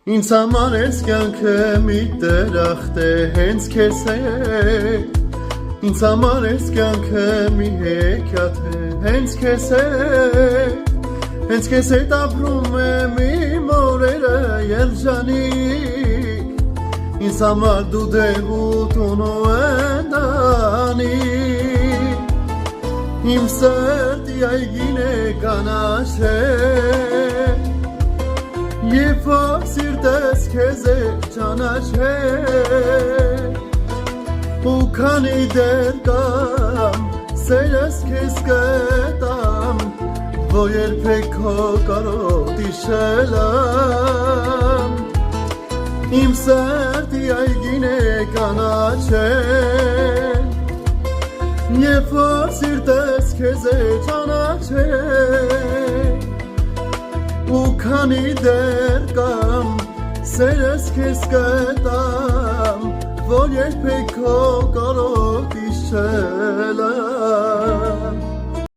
Ինձ համար ես կյանքը մի դրախտ է հենց քեզ հետ Ինձ համար ես կյանքը մի հեքիաթ է հենց քեզ հետ Հենց քեզ հետ ապրում եմ իմ օրերը երջանիկ Ինձ համար դու դեղուտ ունու ընտանիք Իմ սրտի այգին է կանաչել Երբ որ սիրտս քեզ է ճանաչել Ու քանի դեռ կամ սերս քեզ կտամ Որ երբեք քո կարոտ իշելամ Իմ սրտի այգին է կանաչել Երբ որ սիրտս քեզ է ճանաչել Ու քանի դեռ կամ սերս քեզ կտամ Որ երբեք քո կարոտ իշելամ